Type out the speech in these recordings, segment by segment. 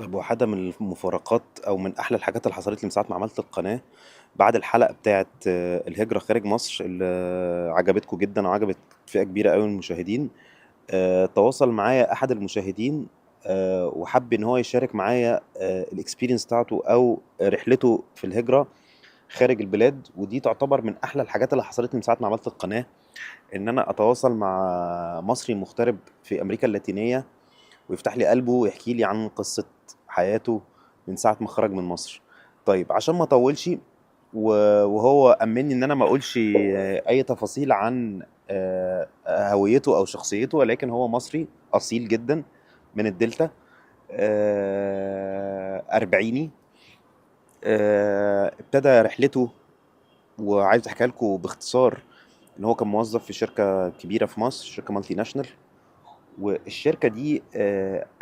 طيب واحدة من المفارقات أو من أحلى الحاجات اللي حصلت لي من ساعة ما عملت القناة بعد الحلقة بتاعة الهجرة خارج مصر اللي عجبتكم جدا وعجبت فئة كبيرة قوي من المشاهدين. تواصل معايا أحد المشاهدين وحب إن هو يشارك معايا الإكسبيرينس بتاعته أو رحلته في الهجرة خارج البلاد، ودي تعتبر من أحلى الحاجات اللي حصلت لي من ساعة ما عملت القناة، إن أنا أتواصل مع مصري مغترب في أمريكا اللاتينية ويفتح لي قلبه ويحكي لي عن قصة حياته من ساعة ما خرج من مصر. طيب عشان ما اطولش وهو أمني ان انا ما اقولش اي تفاصيل عن هويته او شخصيته، ولكن هو مصري اصيل جدا من الدلتا، أربعيني. ابتدى رحلته وعايز احكي لكم باختصار ان هو كان موظف في شركة كبيرة في مصر، شركة مالتي ناشونال. والشركة دي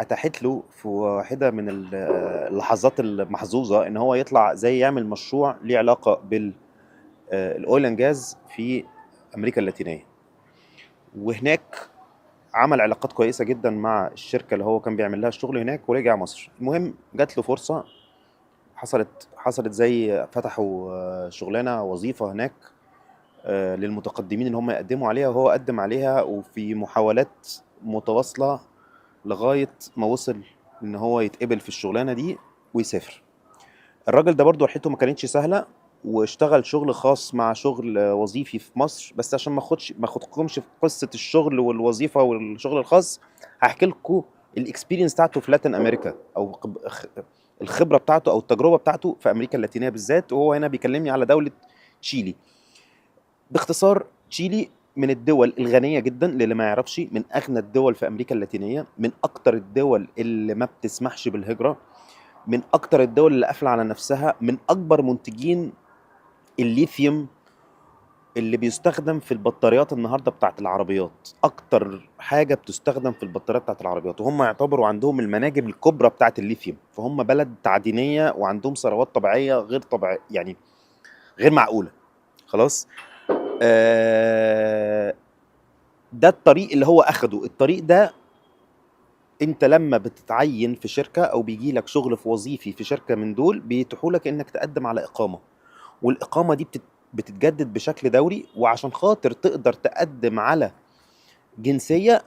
أتاحت له في واحدة من اللحظات المحظوظة إن هو يطلع زي يعمل مشروع ليه علاقة بالأويل أند جاز في أمريكا اللاتينية. وهناك عمل علاقات كويسة جدا مع الشركة اللي هو كان بيعمل لها الشغل هناك ورجع مصر. المهم جات له فرصة، حصلت زي فتحوا شغلانة وظيفة هناك للمتقدمين ان هم يقدموا عليها، وهو قدم عليها وفي محاولات متواصلة لغاية ما وصل ان هو يتقبل في الشغلانة دي ويسافر. الراجل ده برضو رحلته ما كانتش سهلة، واشتغل شغل خاص مع شغل وظيفي في مصر. بس عشان ما اخدكمش في قصة الشغل والوظيفة والشغل الخاص، هحكي لكم الاكسبيرينس بتاعته في لاتين امريكا او الخبرة بتاعته او التجربة بتاعته في امريكا اللاتينية بالذات. وهو هنا بيكلمني على دولة تشيلي. باختصار، تشيلي من الدول الغنية جدا، للي ما يعرفش من أغنى الدول في أمريكا اللاتينية، من أكتر الدول اللي ما بتسمحش بالهجرة، من أكتر الدول اللي قافلة على نفسها، من أكبر منتجين الليثيوم اللي بيستخدم في البطاريات النهاردة بتاعت العربيات. أكتر حاجة بتستخدم في البطاريات بتاعت العربيات، وهم يعتبروا عندهم المناجم الكبرى بتاعت الليثيوم. فهم بلد تعدينية وعندهم ثروات طبيعية غير طبيعية، يعني غير معقولة. خلاص. آه، ده الطريق اللي هو اخده. الطريق ده انت لما بتتعين في شركة او بيجي لك شغل في وظيفي في شركة من دول، بيتيحوا لك انك تقدم على اقامة. والاقامة دي بتتجدد بشكل دوري. وعشان خاطر تقدر تقدم على جنسية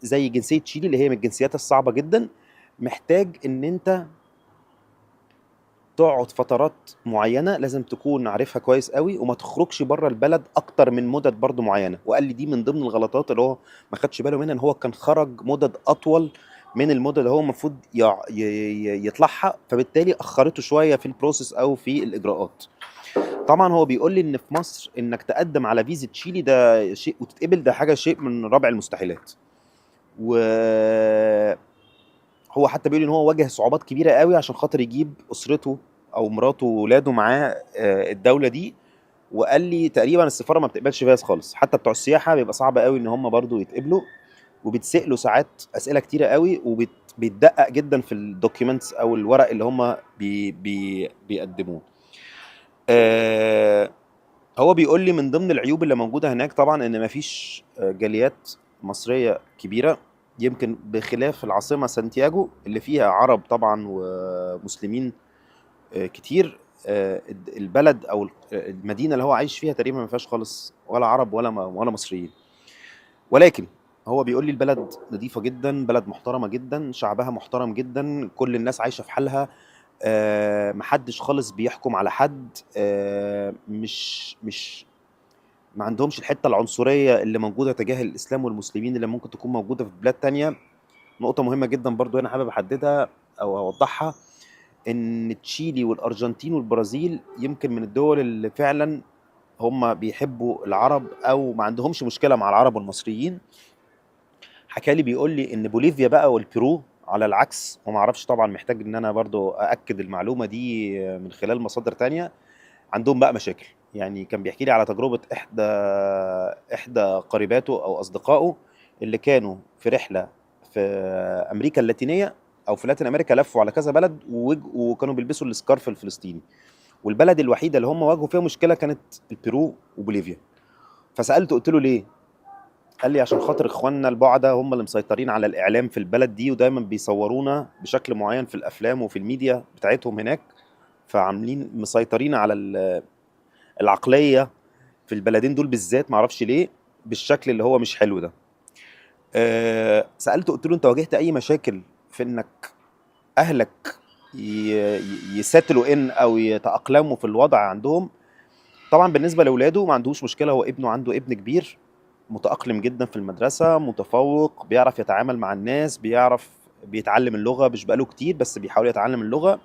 زي جنسية تشيلي اللي هي من الجنسيات الصعبة جدا، محتاج ان انت تقعد فترات معينة لازم تكون عارفها كويس قوي، وما تخرجش بره البلد اكتر من مدد برضو معينة. وقال لي دي من ضمن الغلطات اللي هو ما خدش باله منها، ان هو كان خرج مدد اطول من المدة اللي هو المفروض يطلعها، فبالتالي اخرته شوية في البروسيس او في الاجراءات. طبعا هو بيقول لي ان في مصر انك تقدم على فيزا تشيلي ده شيء وتتقبل، ده حاجة شيء من رابع المستحيلات. وهو حتى بيقول ان هو واجه صعوبات كبيره قوي عشان خاطر يجيب اسرته او مراته وولاده معاه الدوله دي. وقال لي تقريبا السفاره ما بتقبلش فيز خالص، حتى بتوع السياحه بيبقى صعب قوي ان هم برضو يتقبلوا، وبتسألوا ساعات اسئله كتيره قوي، وبيتدقق جدا في الدوكيومنتس او الورق اللي هم بيقدموه. آه، هو بيقول لي من ضمن العيوب اللي موجوده هناك طبعا ان مفيش جاليات مصريه كبيره، يمكن بخلاف العاصمه سانتياغو اللي فيها عرب طبعا ومسلمين كتير. البلد او المدينه اللي هو عايش فيها تقريبا ما فيهاش خالص ولا عرب ولا مصريين. ولكن هو بيقول لي البلد نظيفه جدا، بلد محترمه جدا، شعبها محترم جدا، كل الناس عايشه في حالها. محدش خالص بيحكم على حد. مش ما عندهمش الحته العنصريه اللي موجوده تجاه الاسلام والمسلمين اللي ممكن تكون موجوده في بلاد تانية. نقطه مهمه جدا برضو انا حابب احددها او اوضحها، ان تشيلي والارجنتين والبرازيل يمكن من الدول اللي فعلا هم بيحبوا العرب او ما عندهمش مشكله مع العرب والمصريين. حكالي بيقول لي ان بوليفيا بقى والبيرو على العكس، وما اعرفش طبعا، محتاج ان انا برضو ااكد المعلومه دي من خلال مصادر تانية. عندهم بقى مشاكل. يعني كان بيحكي لي على تجربه احدى قريباته او اصدقائه اللي كانوا في رحله في امريكا اللاتينيه او في لاتين امريكا، لفوا على كذا بلد وكانوا بيلبسوا السكارف الفلسطيني. والبلد الوحيده اللي هم واجهوا فيها مشكله كانت البيرو وبوليفيا. فسالته قلت له ليه؟ قال لي عشان خاطر اخواننا البعدة هم اللي مسيطرين على الاعلام في البلد دي، ودايما بيصورونا بشكل معين في الافلام وفي الميديا بتاعتهم هناك، فعاملين مسيطرين على العقلية في البلدين دول بالذات، معرفش ليه، بالشكل اللي هو مش حلو ده. سألته قلت له انت واجهت اي مشاكل في انك اهلك يساتلوا ان او يتأقلموا في الوضع عندهم؟ طبعا بالنسبة لأولاده ما عندهوش مشكلة، هو عنده ابن كبير متأقلم جدا في المدرسة، متفوق، بيعرف يتعامل مع الناس، بيعرف بيتعلم اللغة، مش بقاله كتير بس بيحاول يتعلم اللغة.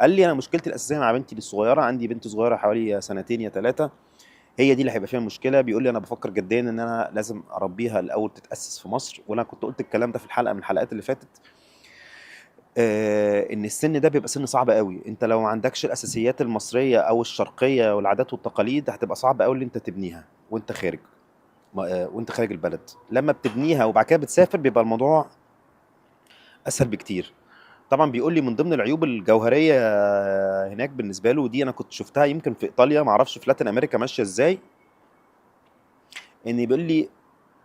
قال لي انا مشكلتي الاساسيه مع بنتي الصغيره، عندي بنت صغيره حوالي سنتين يا ثلاثه، هي دي اللي هيبقى فيها المشكله. بيقول لي انا بفكر جديا ان انا لازم اربيها الاول تتاسس في مصر، وانا كنت قلت الكلام ده في الحلقه من الحلقات اللي فاتت. ان السن ده بيبقى سن صعب قوي، انت لو ما عندكش الاساسيات المصريه او الشرقيه والعادات والتقاليد هتبقى صعب قوي ان انت تبنيها وانت خارج، وانت خارج البلد. لما بتبنيها وبعد كده بتسافر بيبقى الموضوع اسهل بكتير. طبعا بيقول لي من ضمن العيوب الجوهريه هناك بالنسبه له، ودي انا كنت شفتها يمكن في ايطاليا، ما اعرفش في لاتين امريكا ماشيه ازاي، ان بيقول لي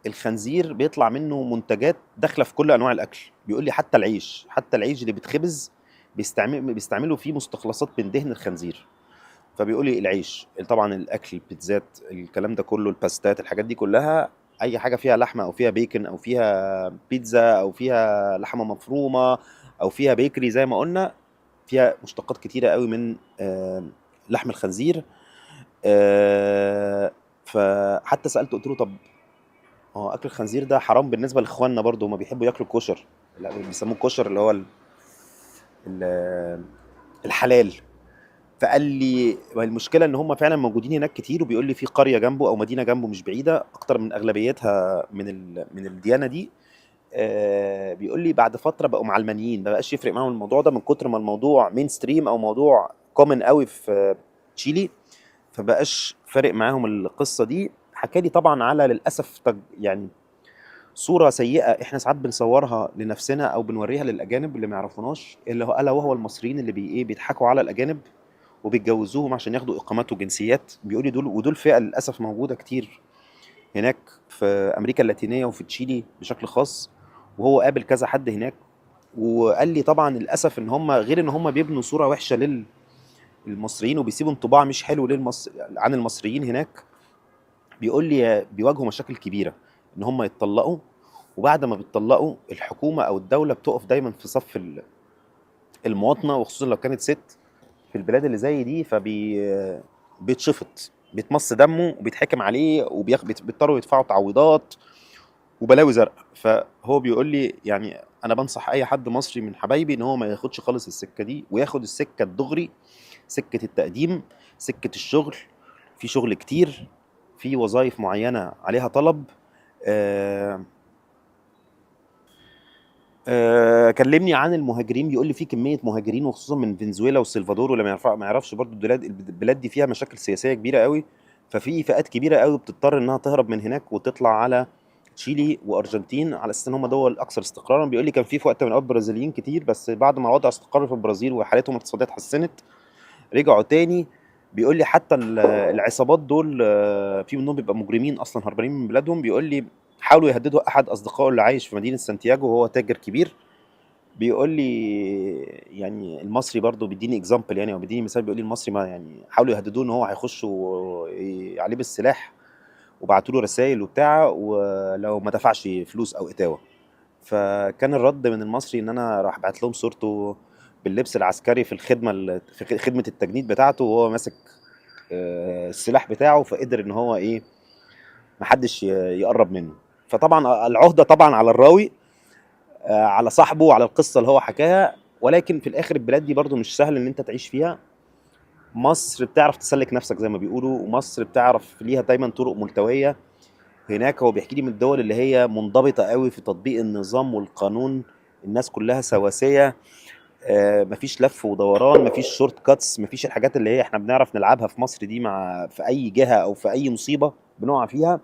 الخنزير بيطلع منه منتجات داخله في كل انواع الاكل. بيقول لي حتى العيش اللي بيتخبز بيستعملوا فيه مستخلصات من دهن الخنزير. فبيقول لي العيش طبعا، الاكل، البيتزات، الكلام ده كله، الباستات، الحاجات دي كلها، اي حاجه فيها لحمه او فيها بيكن او فيها بيتزا او فيها لحمه مفرومه او فيها بيكري زي ما قلنا، فيها مشتقات كتيره قوي من لحم الخنزير. فحتى سالته قلت له طب هو اكل الخنزير ده حرام بالنسبه لاخواننا برضه، هما بيحبوا ياكلوا الكشر، لا بيسموه الكشر اللي هو ال- الحلال. فقال لي المشكله ان هم فعلا موجودين هناك كتير، وبيقول لي في قريه جنبه او مدينه جنبه مش بعيده اكتر من اغلبيتها من الديانه دي. بيقول لي بعد فتره بقوا معلمانيين، ما بقاش يفرق معاهم الموضوع ده من كتر ما الموضوع مين ستريم او موضوع كومن قوي في تشيلي، فبقاش فارق معاهم القصه دي. حكى لي طبعا على للاسف يعني صورة سيئة احنا ساعات بنصورها لنفسنا او بنوريها للاجانب اللي ما يعرفوناش، اللي هو الا وهو المصريين اللي بيضحكوا على الاجانب وبيتجوزوهم عشان ياخدوا اقامات وجنسيات. بيقول لي ودول فئة للاسف موجودة كتير هناك في امريكا اللاتينية وفي تشيلي بشكل خاص. وهو قابل كذا حد هناك، وقال لي طبعا للاسف ان هم غير ان هم بيبنوا صورة وحشة للمصريين وبيسيبوا انطباع مش حلو عن المصريين هناك. بيقول لي بيواجهوا مشاكل كبيرة ان هم يتطلقوا، وبعد ما بيتطلقوا الحكومة أو الدولة بتقف دايما في صف المواطنة، وخصوصا لو كانت ست في البلاد اللي زي دي، بيتشفط، بيتمص دمه وبيتحكم عليه بيضطروا يدفعوا تعويضات وبلاوي زرقاء. فهو بيقول لي يعني أنا بنصح أي حد مصري من حبايبي إن هو ما ياخدش خالص السكة دي، وياخد السكة الدغري، سكة التقديم، سكة الشغل. في شغل كتير، في وظائف معينة عليها طلب. آه، كلمني عن المهاجرين، بيقول لي في كميه مهاجرين وخصوصا من فنزويلا والسلفادور، ولا ما يعرفش برضو البلاد دي فيها مشاكل سياسيه كبيره قوي، ففي فئات كبيره قوي بتضطر انها تهرب من هناك وتطلع على تشيلي وارجنتين على اساس ان هم دول اكثر استقرارا. بيقول لي كان في وقت من الاوقات برازيليين كتير، بس بعد ما الوضع استقر في البرازيل وحالتهم الاقتصاديه اتحسنت رجعوا تاني. بيقول لي حتى العصابات دول في منهم بيبقى مجرمين اصلا هربانين من بلادهم. بيقول لي حاولوا يهددوا احد اصدقائه اللي عايش في مدينه سانتياغو وهو تاجر كبير. بيقول لي يعني المصري برضو بيديني اكزامبل يعني، او بيديني مثال، بيقول لي المصري ما يعني حاولوا يهددوه ان هو هيخشوا عليه بالسلاح، وبعتوا له رسائل وبتاع ولو ما دفعش فلوس او اتاوه. فكان الرد من المصري ان انا راح بعت لهم صورته باللبس العسكري في في خدمه التجنيد بتاعته، وهو ماسك السلاح بتاعه، فقدر ان هو ايه محدش يقرب منه. فطبعا العهده طبعا على الراوي، على صاحبه وعلى القصه اللي هو حكاها. ولكن في الاخر البلاد دي برضو مش سهل ان انت تعيش فيها. مصر بتعرف تسلك نفسك زي ما بيقولوا، ومصر بتعرف ليها دايما طرق ملتويه. هناك هو بيحكي لي من الدول اللي هي منضبطه قوي في تطبيق النظام والقانون، الناس كلها سواسيه، مفيش لف ودوران، مفيش شورت كاتس، مفيش الحاجات اللي هي احنا بنعرف نلعبها في مصر دي مع في اي جهه او في اي مصيبه بنقع فيها،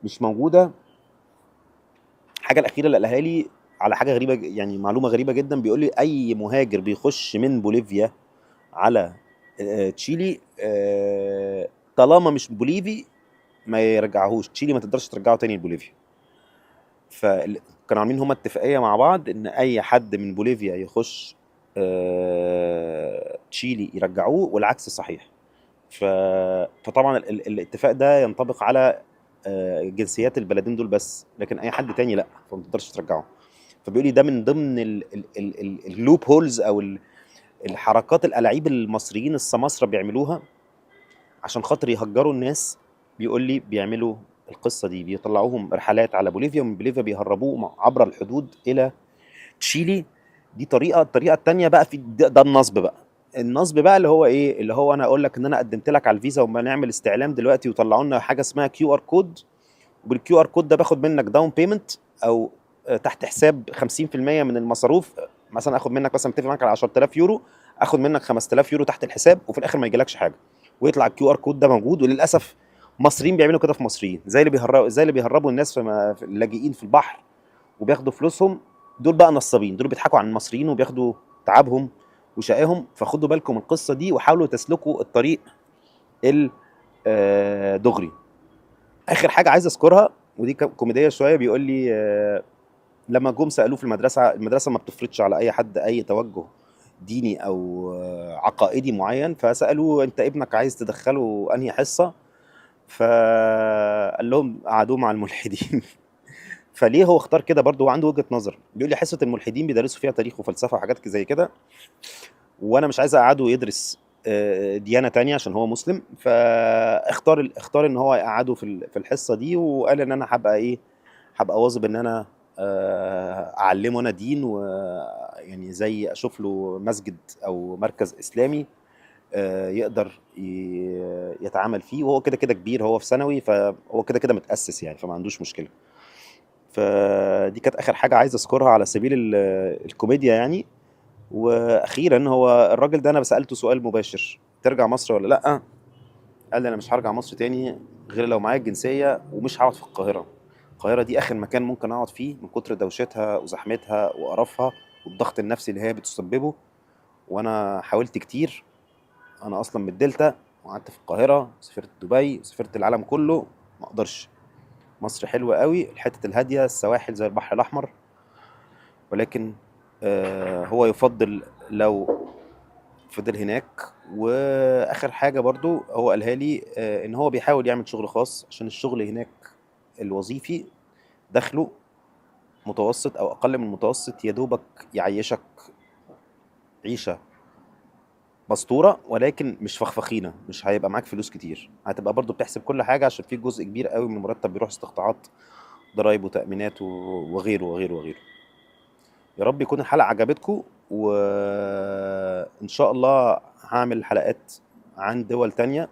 مش موجوده. الحاجه الاخيره اللي قالها لي على حاجه غريبه يعني معلومه غريبه جدا، بيقول لي اي مهاجر بيخش من بوليفيا على تشيلي، طالما مش بوليفي ما يرجعهوش تشيلي، ما تقدرش ترجعه تاني لبوليفيا. فكانوا عاملين هما اتفاقية مع بعض ان اي حد من بوليفيا يخش تشيلي يرجعوه، والعكس صحيح. ف... فطبعا الاتفاق ده ينطبق على جنسيات البلدين دول بس، لكن اي حد تاني لا، فما تقدرش ترجعه. فبيقول لي ده من ضمن اللوب هولز او الحركات، الالاعيب المصريين السماسرة بيعملوها عشان خاطر يهجروا الناس. بيقول لي بيعملوا القصة دي، بيطلعوهم رحلات على بوليفيا، ومن بوليفيا بيهربوه عبر الحدود إلى تشيلي. دي طريقة. الطريقة التانية بقى في ده النصب بقى. النصب بقى اللي هو ايه، اللي هو انا اقول لك ان انا قدمت لك على الفيزا وما نعمل استعلام دلوقتي، وطلعوا لنا حاجة اسمها كيو ار كود، وبالكيو ار كود ده باخد منك داون بيمنت، او تحت حساب 50% من المصاريف. مثلا اخد منك، مثلا متفق معاك على 10000 يورو، اخد منك 5000 يورو تحت الحساب، وفي الاخر ما يجيلكش حاجه، ويطلع الكيو ار كود ده موجود. وللاسف مصريين بيعملوا كده في مصريين، زي اللي بيهربوا الناس في اللاجئين في البحر وبياخدوا فلوسهم. دول بقى نصابين، دول بيضحكوا على المصريين وبياخدوا تعبهم وشقاهم. فخدوا بالكم من القصه دي، وحاولوا تسلكوا الطريق الدغري. اخر حاجه عايز اذكرها، ودي كوميديه شويه. بيقول لي لما جم سالوه في المدرسه ما بتفرضش على اي حد اي توجه ديني او عقائدي معين، فسالوه انت ابنك عايز تدخله انهي حصه؟ فقال لهم قعدوه مع الملحدين. فليه هو اختار كده؟ برضه هو عنده وجهه نظر. بيقول لي حصه الملحدين بيدرسوا فيها تاريخ وفلسفه وحاجات زي كده، وانا مش عايز اقعده يدرس ديانه تانية عشان هو مسلم. اختار ان هو يقعده في الحصه دي، وقال ان انا هبقى ايه، هبقى واظب ان انا اعلمه انا دين، ويعني زي اشوف له مسجد او مركز اسلامي يقدر يتعامل فيه. وهو كده كده كبير، هو في ثانوي، فهو كده كده متأسس يعني، فما عندوش مشكلة. فدي كانت اخر حاجة عايز اذكرها على سبيل الكوميديا يعني. واخيرا، هو الراجل ده انا سألته سؤال مباشر: ترجع مصر ولا لا؟ قال لي انا مش هرجع مصر تاني غير لو معايا الجنسية، ومش هقعد في القاهرة. القاهرة دي اخر مكان ممكن اقعد فيه من كتر دوشتها وزحمتها وقرفها والضغط النفسي اللي هي بتسببه. وانا حاولت كتير، انا اصلا من الدلتا، وقعدت في القاهرة، سافرت دبي، سافرت العالم كله، ما اقدرش. مصر حلوة قوي، الحتة الهادية، السواحل زي البحر الاحمر، ولكن هو يفضل لو فضل هناك. واخر حاجه برضو هو قالها لي ان هو بيحاول يعمل شغل خاص، عشان الشغل هناك الوظيفي دخله متوسط او اقل من المتوسط، يا دوبك يعيشك عيشه مستوره، ولكن مش فخفخينه. مش هيبقى معاك فلوس كتير، هتبقى برضو بتحسب كل حاجه، عشان في جزء كبير قوي من المرتب بيروح استقطاعات، ضرايب وتامينات وغيره وغيره وغيره. يا رب يكون الحلقه عجبتكم، وان شاء الله هعمل حلقات عن دول تانية.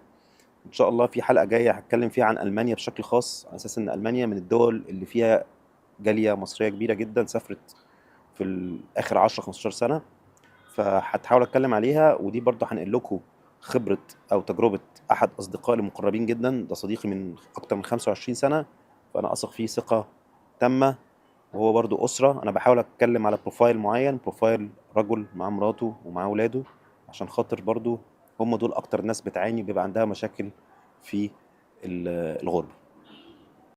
ان شاء الله في حلقة جاية هتكلم فيها عن المانيا بشكل خاص، على اساس ان المانيا من الدول اللي فيها جالية مصرية كبيرة جدا سافرت في اخر 10 15 سنة. فهحاول اتكلم عليها، ودي برضه هنقل لكم خبرة او تجربة احد اصدقائي المقربين جدا. ده صديقي من اكتر من 25 سنة، فانا اثق فيه ثقة تامة. وهو برضه اسرة، انا بحاول اتكلم على بروفايل معين، بروفايل رجل مع مراته ومع اولاده، عشان خاطر برضه هم دول اكتر ناس بتعاني، بيبقى عندها مشاكل في الغربة.